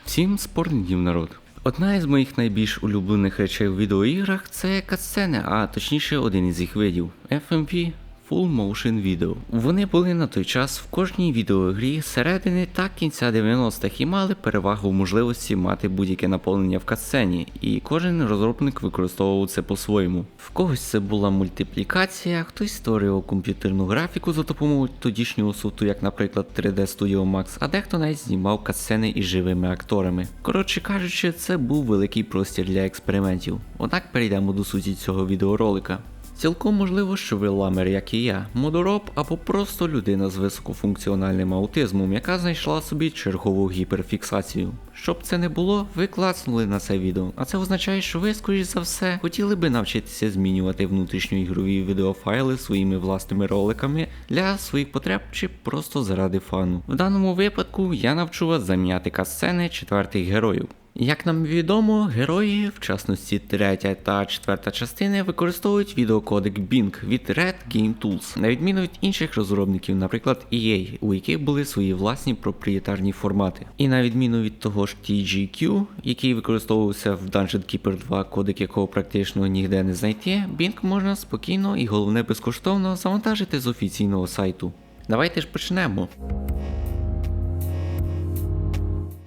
Всім спортів, народ! Одна із моїх найбільш улюблених речей у відеоіграх це катсцени, а точніше один із їх видів FMV Full Motion Video. Вони були на той час в кожній відеоігрі з середини та кінця 90-х і мали перевагу в можливості мати будь-яке наповнення в катсцені, і кожен розробник використовував це по-своєму. В когось це була мультиплікація, хтось створював комп'ютерну графіку за допомогою тодішнього софту, як наприклад 3D Studio Max, а дехто навіть знімав катсцени із живими акторами. Коротше кажучи, це був великий простір для експериментів. Однак перейдемо до суті цього відеоролика. Цілком можливо, що ви ламер, як і я, модороб або просто людина з високофункціональним аутизмом, яка знайшла собі чергову гіперфіксацію. Щоб це не було, ви клацнули на це відео, а це означає, що ви, скоріш за все, хотіли би навчитися змінювати внутрішньоігрові відеофайли своїми власними роликами для своїх потреб чи просто заради фану. В даному випадку я навчу вас заміняти катсцени четвертих героїв. Як нам відомо, герої, в частності 3 та 4 частини, використовують відеокодек Bing від Red Game Tools, на відміну від інших розробників, наприклад EA, у яких були свої власні проприєтарні формати. І на відміну від того ж TGQ, який використовувався в Dungeon Keeper 2, кодек якого практично ніде не знайти, Bing можна спокійно і головне безкоштовно завантажити з офіційного сайту. Давайте ж почнемо.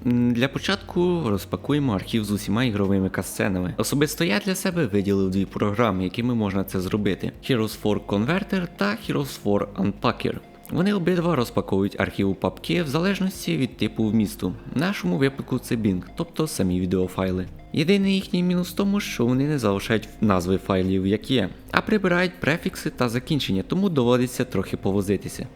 Для початку розпакуємо архів з усіма ігровими катсценами. Особисто я для себе виділив дві програми, якими можна це зробити: Heroes 4 Converter та Heroes 4 Unpacker. Вони обидва розпаковують архів папки в залежності від типу вмісту. В нашому випадку це Bing, тобто самі відеофайли. Єдиний їхній мінус в тому, що вони не залишають назви файлів як є, а прибирають префікси та закінчення, тому доводиться трохи повозитися.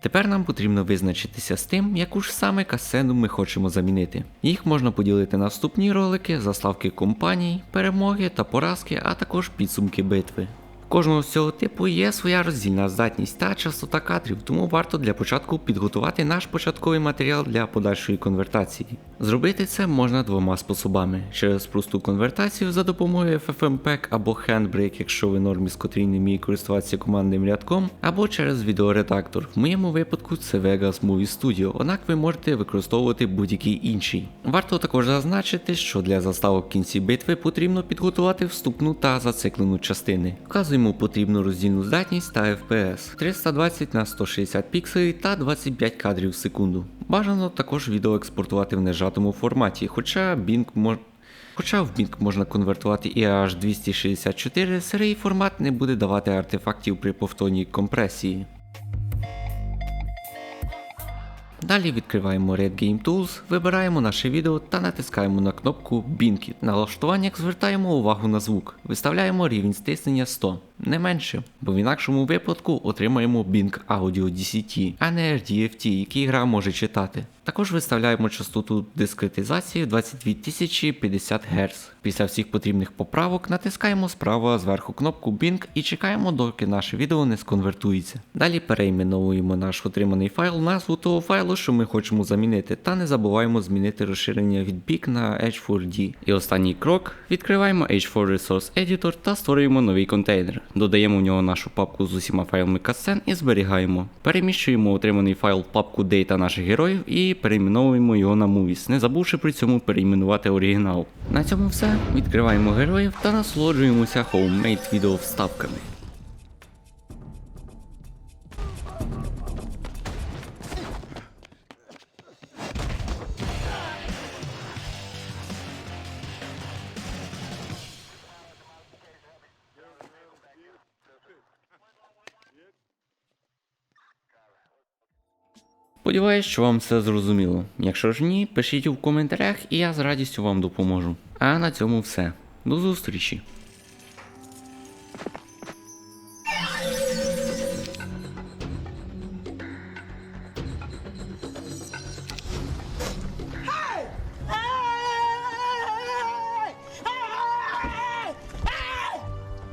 Тепер нам потрібно визначитися з тим, яку ж саме катсцену ми хочемо замінити. Їх можна поділити на вступні ролики, заставки компаній, перемоги та поразки, а також підсумки битви. У кожного з цього типу є своя роздільна здатність та частота кадрів, тому варто для початку підготувати наш початковий матеріал для подальшої конвертації. Зробити це можна двома способами: через просту конвертацію за допомогою FFmpeg або Handbrake, якщо ви норміс, котрий не вміє користуватися командним рядком, або через відеоредактор. В моєму випадку це Vegas Movie Studio, однак ви можете використовувати будь-який інший. Варто також зазначити, що для заставок в кінці битви потрібно підготувати вступну та зациклену частини. Вказуємо потрібну роздільну здатність та FPS 320 на 160 пікселів та 25 кадрів в секунду. Бажано також відео експортувати в нежатому форматі, хоча в Bing можна конвертувати і аж 264, сирий формат не буде давати артефактів при повторній компресії. Далі відкриваємо Red Game Tools, вибираємо наше відео та натискаємо на кнопку Bing. На налаштуваннях звертаємо увагу на звук. Виставляємо рівень стиснення 100, не менше, бо в інакшому випадку отримаємо Bing Audio DCT, а не RDFT, який гра може читати. Також виставляємо частоту дискретизації 22050 Гц. Після всіх потрібних поправок натискаємо справа зверху кнопку Bing і чекаємо, доки наше відео не сконвертується. Далі перейменовуємо наш отриманий файл в назву того файлу, що ми хочемо замінити, та не забуваємо змінити розширення від Bing на H4D. І останній крок: відкриваємо H4 Resource Editor та створюємо новий контейнер. Додаємо в нього нашу папку з усіма файлами катсцен і зберігаємо. Переміщуємо отриманий файл в папку Data наших героїв і перейменовуємо його на Movies, не забувши при цьому перейменувати оригінал. На цьому все. Відкриваємо героїв та насолоджуємося homemade відео вставками. Сподіваюсь, що вам все зрозуміло. Якщо ж ні, пишіть у коментарях і я з радістю вам допоможу. А на цьому все. До зустрічі!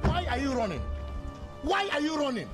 Why are you running? Why are you running?